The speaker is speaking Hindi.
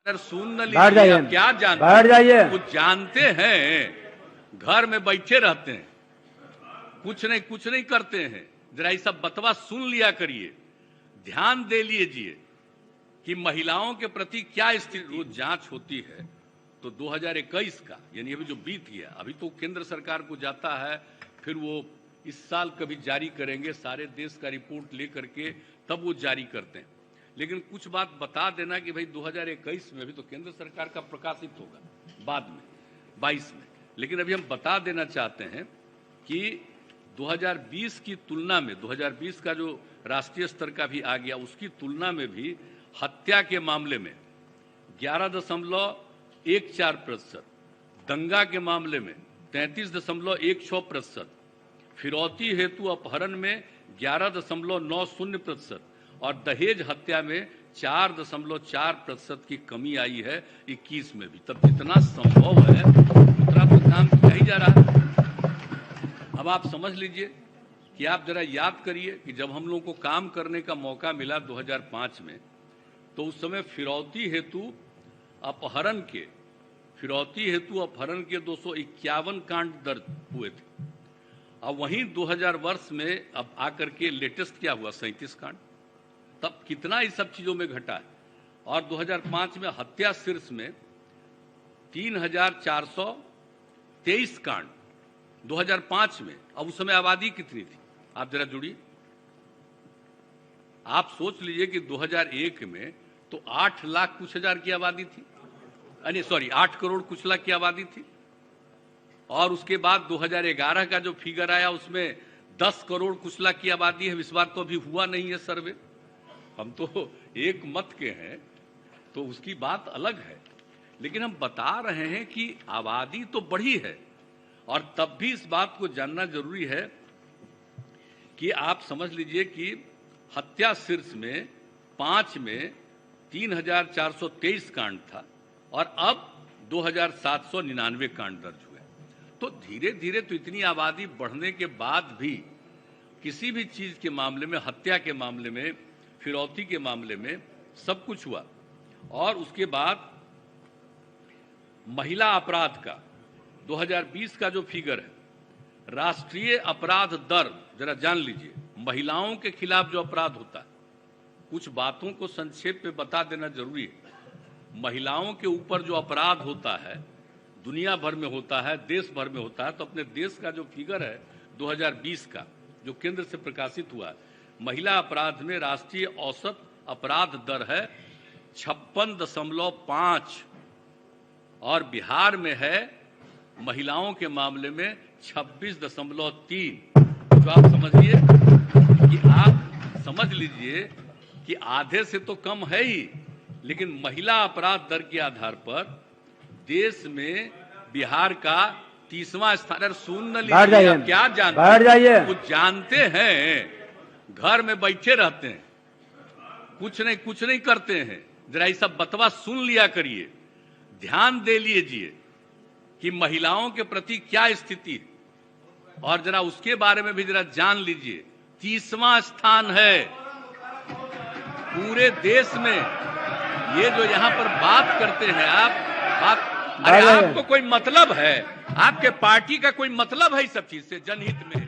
अगर सुन न बैठ लीजिए, जाइए, आप क्या जानते बैठ जाइए। हैं? कुछ जानते हैं, घर में बैठे रहते हैं, कुछ नहीं करते हैं। जरा ये सब बतवा सुन लिया करिए, ध्यान दे लीजिए कि महिलाओं के प्रति क्या स्थिति। रोज जांच होती है तो 2021 का यानी अभी जो बीत गया, अभी तो केंद्र सरकार को जाता है, फिर वो इस साल कभी जारी करेंगे, सारे देश का रिपोर्ट लेकर के तब वो जारी करते हैं। लेकिन कुछ बात बता देना कि भाई 2021 में भी तो केंद्र सरकार का प्रकाशित होगा बाद में 22 में, लेकिन अभी हम बता देना चाहते हैं कि 2020 की तुलना में 2020 का जो राष्ट्रीय स्तर का भी आ गया, उसकी तुलना में भी हत्या के मामले में 11.14%, दंगा के मामले में 33.16%, फिरौती हेतु अपहरण में 11.90% और दहेज हत्या में 4.4% की कमी आई है 21 में भी। तब जितना संभव है उतना तो काम किया ही जा रहा है। अब आप समझ लीजिए कि आप जरा याद करिए कि जब हम लोगों को काम करने का मौका मिला 2005 में, तो उस समय फिरौती हेतु अपहरण के 251 कांड दर्ज हुए थे। अब वहीं 2000 वर्ष में अब आकर के लेटेस्ट क्या हुआ, 37 कांड। तब कितना इस सब चीजों में घटा है। और 2005 में हत्या शीर्ष में 3423 कांड 2005 में। अब उस समय आबादी कितनी थी, आप जरा जुड़िए। आप सोच लीजिए कि 2001 में तो 8 लाख कुछ हजार की आबादी थी, 8 करोड़ कुछ लाख की आबादी थी। और उसके बाद 2011 का जो फिगर आया उसमें 10 करोड़ कुछ लाख की आबादी है। इस बार तो अभी हुआ नहीं है सर्वे, हम तो एक मत के हैं, तो उसकी बात अलग है। लेकिन हम बता रहे हैं कि आबादी तो बढ़ी है, और तब भी इस बात को जानना जरूरी है कि आप समझ लीजिए कि हत्या शीर्ष में 5 में 3423 कांड था और अब 2799 कांड दर्ज हुए। तो धीरे धीरे तो इतनी आबादी बढ़ने के बाद भी किसी भी चीज के मामले में, हत्या के मामले में, फिरौती के मामले में सब कुछ हुआ। और उसके बाद महिला अपराध का 2020 का जो फिगर है, राष्ट्रीय अपराध दर जरा जान लीजिए। महिलाओं के खिलाफ जो अपराध होता है, कुछ बातों को संक्षेप में बता देना जरूरी है। महिलाओं के ऊपर जो अपराध होता है, दुनिया भर में होता है, देश भर में होता है, तो अपने देश का जो फिगर है 2020 का जो केंद्र से प्रकाशित हुआ है, महिला अपराध में राष्ट्रीय औसत अपराध दर है 56.5 और बिहार में है महिलाओं के मामले में 26.3। जो आप समझिए कि आप समझ लीजिए कि आधे से तो कम है ही, लेकिन महिला अपराध दर के आधार पर देश में बिहार का 30वां स्थान। सुन न लीजिए, आप क्या जानते हैं? कुछ जानते हैं, घर में बैठे रहते हैं, कुछ नहीं करते हैं। जरा ये सब बतवा सुन लिया करिए, ध्यान दे लीजिए कि महिलाओं के प्रति क्या स्थिति है, और जरा उसके बारे में भी जरा जान लीजिए। 30वां स्थान है पूरे देश में। ये जो यहाँ पर बात करते हैं आप अरे आपको कोई मतलब है? आपके पार्टी का कोई मतलब है इस सब चीज से, जनहित में?